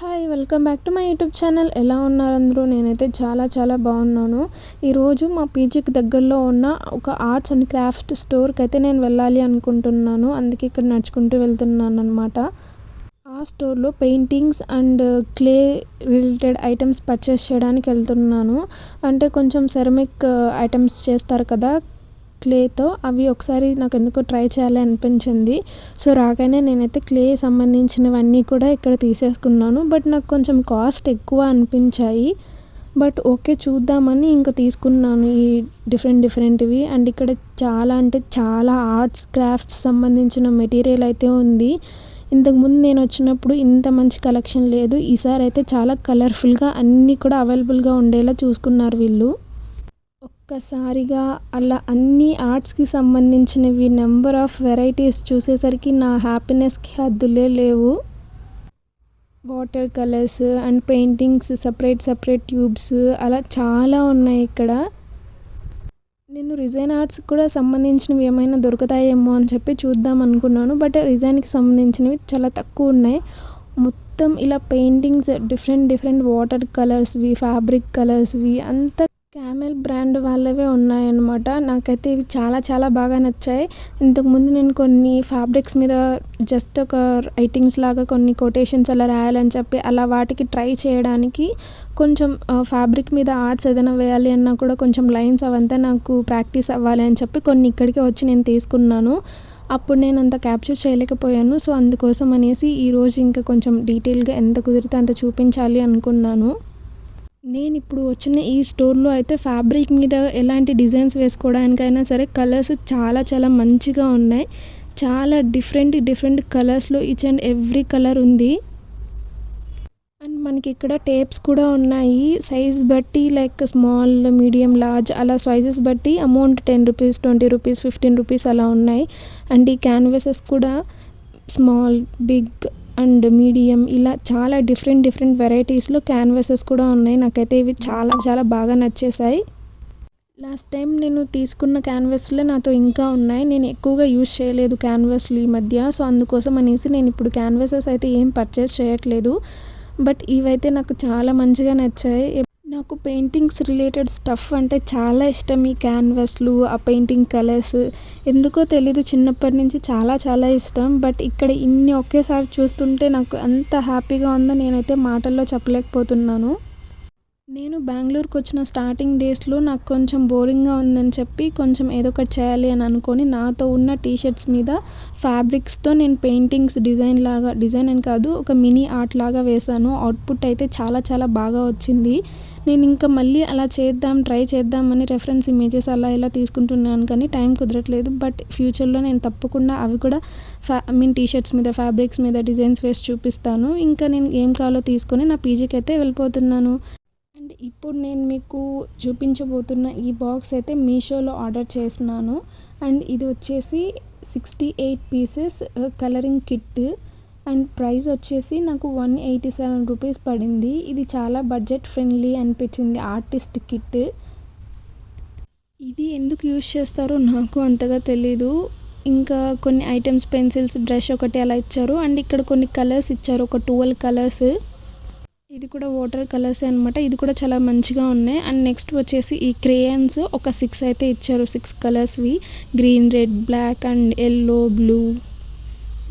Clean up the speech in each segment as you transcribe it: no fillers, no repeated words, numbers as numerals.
Hi welcome back to my YouTube channel. ఎలా ఉన్నారు అందరూ? నేనైతే చాలా బాగున్నాను. ఈరోజు మా పీజీకి దగ్గరలో ఉన్న ఒక ఆర్ట్స్ అండ్ క్రాఫ్ట్ స్టోర్కి అయితే నేను వెళ్ళాలి అనుకుంటున్నాను. అందుకే ఇక్కడ నడుచుకుంటూ వెళ్తున్నాను అనమాట. ఆ స్టోర్లో paintings and clay related items purchase చేయడానికి వెళ్తున్నాను. అంటే కొంచెం సెరమిక్ ఐటమ్స్ చేస్తారు కదా క్లేతో, అవి ఒకసారి నాకు ఎందుకో ట్రై చేయాలి అనిపించింది. సో రాగానే నేనైతే క్లే సంబంధించినవన్నీ కూడా ఇక్కడ తీసేసుకున్నాను. బట్ నాకు కొంచెం కాస్ట్ ఎక్కువ అనిపించాయి. బట్ ఓకే చూద్దామని ఇంకా తీసుకున్నాను ఈ డిఫరెంట్వి. అండ్ ఇక్కడ చాలా ఆర్ట్స్ క్రాఫ్ట్స్ సంబంధించిన మెటీరియల్ అయితే ఉంది. ఇంతకుముందు నేను వచ్చినప్పుడు ఇంత మంచి కలెక్షన్ లేదు. ఈసారి అయితే చాలా కలర్ఫుల్గా అన్నీ కూడా అవైలబుల్గా ఉండేలా చూసుకున్నారు వీళ్ళు. ఒక్కసారిగా అలా అన్ని ఆర్ట్స్కి సంబంధించినవి నెంబర్ ఆఫ్ వెరైటీస్ చూసేసరికి నా హ్యాపీనెస్కి హద్దులే లేవు. Water colours and paintings separate tubes అలా చాలా ఉన్నాయి ఇక్కడ. నేను రిజైన్ ఆర్ట్స్కి కూడా సంబంధించినవి ఏమైనా దొరుకుతాయేమో అని చెప్పి చూద్దాం అనుకున్నాను. బట్ రిజైన్కి సంబంధించినవి చాలా తక్కువ ఉన్నాయి. మొత్తం ఇలా పెయింటింగ్స్ డిఫరెంట్ వాటర్ కలర్స్వి, ఫ్యాబ్రిక్ కలర్స్వి అంతా క్యామెల్ బ్రాండ్ వాళ్ళవే ఉన్నాయన్నమాట. నాకైతే ఇవి చాలా బాగా నచ్చాయి. ఇంతకుముందు నేను కొన్ని ఫ్యాబ్రిక్స్ మీద జస్ట్ ఒక రైటింగ్స్ లాగా కొన్ని కొటేషన్స్ అలా రాయాలని చెప్పి అలా వాటికి ట్రై చేయడానికి కొంచెం ఫ్యాబ్రిక్ మీద ఆర్ట్స్ ఏదైనా వేయాలి అన్నా కూడా కొంచెం లైన్స్ అవంతా నాకు ప్రాక్టీస్ అవ్వాలి అని చెప్పి కొన్ని ఇక్కడికే వచ్చి నేను తీసుకున్నాను. అప్పుడు నేను అంత క్యాప్చర్ చేయలేకపోయాను. సో అందుకోసం అనేసి ఈరోజు ఇంకా కొంచెం డీటెయిల్గా ఎంత కుదిరితే అంత చూపించాలి అనుకున్నాను. నేను ఇప్పుడు వచ్చిన ఈ స్టోర్లో అయితే ఫ్యాబ్రిక్ మీద ఎలాంటి డిజైన్స్ వేసుకోవడానికైనా సరే కలర్స్ చాలా మంచిగా ఉన్నాయి. చాలా డిఫరెంట్ కలర్స్లో ఈచ్ అండ్ ఎవ్రీ కలర్ ఉంది. అండ్ మనకి ఇక్కడ టేప్స్ కూడా ఉన్నాయి. సైజ్ బట్టి లైక్ స్మాల్, మీడియం, లార్జ్ అలా సైజెస్ బట్టి అమౌంట్ 10 రూపీస్, 20 రూపీస్, 15 రూపీస్ అలా ఉన్నాయి. అండ్ ఈ క్యాన్వాసెస్ కూడా స్మాల్, బిగ్ అండ్ మీడియం ఇలా చాలా డిఫరెంట్ వెరైటీస్లో క్యాన్వాసెస్ కూడా ఉన్నాయి. నాకైతే ఇవి చాలా బాగా నచ్చేసాయి. లాస్ట్ టైం నేను తీసుకున్న క్యాన్వాస్లే నాతో ఇంకా ఉన్నాయి. నేను ఎక్కువగా యూజ్ చేయలేదు క్యాన్వాస్లు ఈ మధ్య. సో అందుకోసం అనేసి నేను ఇప్పుడు క్యాన్వాసెస్ అయితే ఏం పర్చేస్ చేయట్లేదు. బట్ ఇవైతే నాకు చాలా మంచిగా నచ్చాయి. నాకు పెయింటింగ్స్ రిలేటెడ్ స్టఫ్ అంటే చాలా ఇష్టం. ఈ క్యాన్వాస్లు, ఆ పెయింటింగ్ కలర్స్ ఎందుకో తెలీదు, చిన్నప్పటి నుంచి చాలా ఇష్టం. బట్ ఇక్కడ ఇన్ని ఒకేసారి చూస్తుంటే నాకు ఎంత హ్యాపీగా ఉందో నేనైతే మాటల్లో చెప్పలేకపోతున్నాను. నేను బెంగళూరుకి వచ్చిన స్టార్టింగ్ డేస్లో నాకు కొంచెం బోరింగ్గా ఉందని చెప్పి కొంచెం ఏదో ఒకటి చేయాలి అని అనుకొని నాతో ఉన్న టీషర్ట్స్ మీద ఫ్యాబ్రిక్స్తో నేను పెయింటింగ్స్ డిజైన్ అని కాదు, ఒక మినీ ఆర్ట్ లాగా వేశాను. అవుట్పుట్ అయితే చాలా బాగా వచ్చింది. నేను ఇంకా మళ్ళీ అలా ట్రై చేద్దామని రెఫరెన్స్ ఇమేజెస్ అలా ఇలా తీసుకుంటున్నాను కానీ టైం కుదరట్లేదు. బట్ ఫ్యూచర్లో నేను తప్పకుండా అవి కూడా టీషర్ట్స్ మీద, ఫ్యాబ్రిక్స్ మీద డిజైన్స్ వేసి చూపిస్తాను. ఇంకా నేను ఏం కావాలో తీసుకొని నా పీజీకి అయితే వెళ్ళిపోతున్నాను. అండ్ ఇప్పుడు నేను మీకు చూపించబోతున్న ఈ బాక్స్ అయితే మీషోలో ఆర్డర్ చేసినాను. అండ్ ఇది వచ్చేసి 68 pieces colouring kit. And price వచ్చేసి నాకు 187 రూపీస్ పడింది. ఇది చాలా బడ్జెట్ ఫ్రెండ్లీ అనిపించింది ఆర్టిస్ట్ కిట్. ఇది ఎందుకు యూజ్ చేస్తారో నాకు అంతగా తెలీదు. ఇంకా కొన్ని ఐటమ్స్, పెన్సిల్స్, బ్రష్ ఒకటి అలా ఇచ్చారు. అండ్ ఇక్కడ కొన్ని కలర్స్ ఇచ్చారు, ఒక 12 కలర్స్. ఇది కూడా వాటర్ కలర్స్ అనమాట. ఇది కూడా చాలా మంచిగా ఉన్నాయి. అండ్ నెక్స్ట్ వచ్చేసి ఈ క్రేయన్స్ ఒక 6 అయితే ఇచ్చారు. 6 కలర్స్వి, green, red, black and yellow, blue,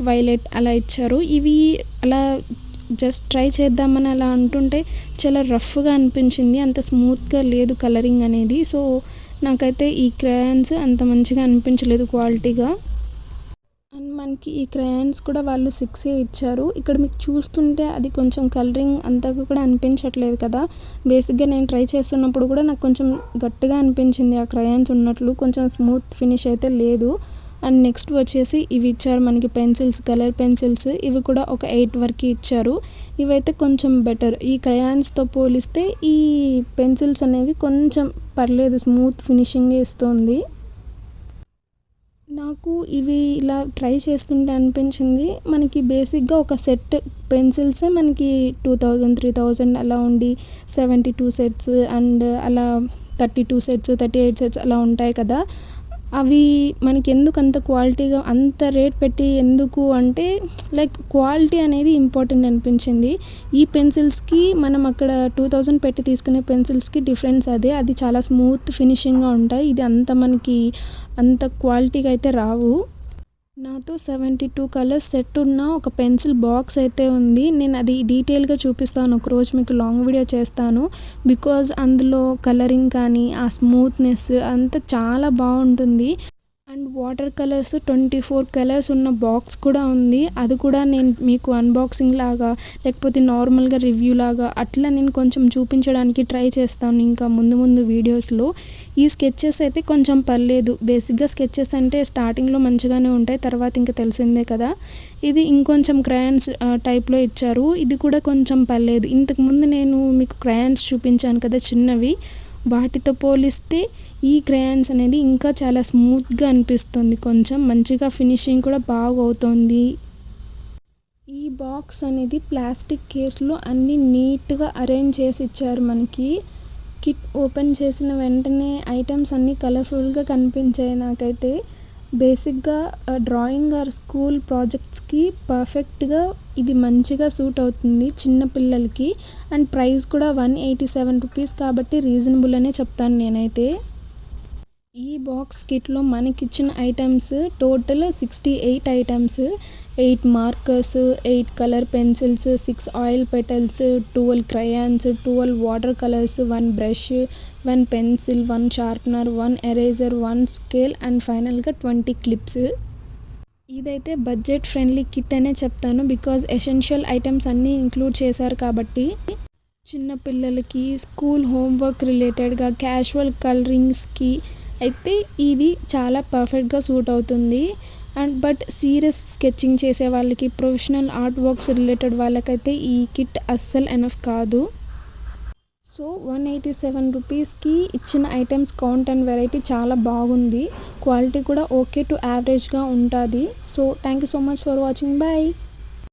violet అలా ఇచ్చారు. ఇవి అలా జస్ట్ ట్రై చేద్దామని అలా అంటుంటే చాలా రఫ్గా అనిపించింది, అంత స్మూత్గా లేదు కలరింగ్ అనేది. సో నాకైతే ఈ క్రేయన్స్ అంత మంచిగా అనిపించలేదు క్వాలిటీగా. అండ్ మనకి ఈ క్రేయన్స్ కూడా వాళ్ళు 6 ఇచ్చారు. ఇక్కడ మీకు చూస్తుంటే అది కొంచెం కలరింగ్ అంతగా కూడా అనిపించట్లేదు కదా. బేసిక్గా నేను ట్రై చేస్తున్నప్పుడు కూడా నాకు కొంచెం గట్టిగా అనిపించింది ఆ క్రేయన్స్ ఉన్నట్లు, కొంచెం స్మూత్ ఫినిష్ అయితే లేదు. అండ్ నెక్స్ట్ వచ్చేసి ఇవి ఇచ్చారు మనకి పెన్సిల్స్, కలర్ పెన్సిల్స్. ఇవి కూడా ఒక 8 వరకు ఇచ్చారు. ఇవైతే కొంచెం బెటర్. ఈ క్రయాన్స్తో పోలిస్తే ఈ పెన్సిల్స్ అనేవి కొంచెం పర్లేదు, స్మూత్ ఫినిషింగ్ ఇస్తుంది. నాకు ఇవి ఇలా ట్రై చేస్తుంటే అనిపించింది, మనకి బేసిక్గా ఒక సెట్ పెన్సిల్సే మనకి 2000, 3000 అలా ఉండి 72 సెట్స్ అండ్ అలా 32 సెట్స్, 38 సెట్స్ అలా ఉంటాయి కదా. అవి మనకెందుకు అంత క్వాలిటీగా అంత రేట్ పెట్టి ఎందుకు అంటే లైక్ క్వాలిటీ అనేది ఇంపార్టెంట్ అనిపించింది. ఈ పెన్సిల్స్‌కి మనం అక్కడ 2000 పెట్టి తీసుకునే పెన్సిల్స్‌కి డిఫరెన్స్ అదే. అది చాలా స్మూత్ ఫినిషింగ్‌గా ఉంటాయి. ఇది అంత మనకి అంత క్వాలిటీగా అయితే రావు. నాతో 72 కలర్స్ సెట్ ఉన్న ఒక పెన్సిల్ బాక్స్ అయితే ఉంది. నేను అది డీటెయిల్‌గా చూపిస్తాను. ఒకరోజు మీకు లాంగ్ వీడియో చేస్తాను. బికాజ్ అందులో కలరింగ్ కానీ, ఆ స్మూత్‌నెస్ అంతా చాలా బావుంటుంది. అండ్ వాటర్ కలర్స్ 24 కలర్స్ ఉన్న బాక్స్ కూడా ఉంది. అది కూడా నేను మీకు అన్బాక్సింగ్ లాగా లేకపోతే నార్మల్‌గా రివ్యూ లాగా అట్లా నేను కొంచెం చూపించడానికి ట్రై చేస్తాను ఇంకా ముందు ముందు వీడియోస్‌లో. ఈ స్కెచెస్ అయితే కొంచెం పర్లేదు. బేసిక్‌గా స్కెచెస్ అంటే స్టార్టింగ్‌లో మంచిగానే ఉంటాయి. తర్వాత ఇంక తెలిసిందే కదా! ఇది ఇంకొంచెం క్రయాన్స్ టైప్‌లో ఇచ్చారు. ఇది కూడా కొంచెం పర్లేదు. ఇంతకుముందు నేను మీకు క్రయాన్స్ చూపించాను కదా చిన్నవి. వాటితో పోలిస్తే ఈ క్రయాన్స్ అనేది ఇంకా చాలా స్మూత్‌గా అనిపిస్తుంది. కొంచెం మంచిగా ఫినిషింగ్ కూడా బాగా అవుతుంది. ఈ బాక్స్ అనేది ప్లాస్టిక్ కేస్‌లో అన్నీ నీట్‌గా అరేంజ్ చేసి ఇచ్చారు మనకి. కిట్ ఓపెన్ చేసిన వెంటనే ఐటెమ్స్ అన్నీ కలర్‌ఫుల్‌గా కనిపించాయి నాకైతే. బేసిక్‌గా డ్రాయింగ్ ఆర్ స్కూల్ ప్రాజెక్ట్స్‌కి పర్ఫెక్ట్‌గా ఇది మంచిగా సూట్ అవుతుంది చిన్న పిల్లలకి. అండ్ ప్రైస్ కూడా 187 రూపీస్ కాబట్టి రీజనబుల్ అనే చెప్తాను నేనైతే. ఈ బాక్స్ కిట్‌లో మనకిచ్చిన items total 68 items. 8 markers, 8 colour pencils, 6 oil petals, 12 crayons, 12 water colours, 1 brush, 1 pencil, 1 sharpener, 1 eraser, 1 scale and ఫైనల్‌గా 20 క్లిప్స్. ఇదైతే బడ్జెట్ ఫ్రెండ్లీ కిట్ అనే చెప్తాను. బికాజ్ ఎసెన్షియల్ ఐటెమ్స్ అన్నీ ఇంక్లూడ్ చేశారు కాబట్టి. చిన్న పిల్లలకి స్కూల్ హోంవర్క్ రిలేటెడ్‌గా క్యాజువల్ కలరింగ్స్‌కి అయితే ఇది చాలా పర్ఫెక్ట్‌గా సూట్ అవుతుంది. అండ్ బట్ సీరియస్ స్కెచింగ్ చేసే వాళ్ళకి, ప్రొఫెషనల్ ఆర్ట్ వర్క్స్ రిలేటెడ్ వాళ్ళకైతే ఈ కిట్ అస్సలు ఎనఫ్ కాదు. సో 187 రూపీస్‌కి ఇచ్చిన ఐటెమ్స్ కౌంట్ అండ్ వెరైటీ చాలా బాగుంది. క్వాలిటీ కూడా ఓకే టు యావరేజ్‌గా ఉంటాది. So thank you so much for watching. By.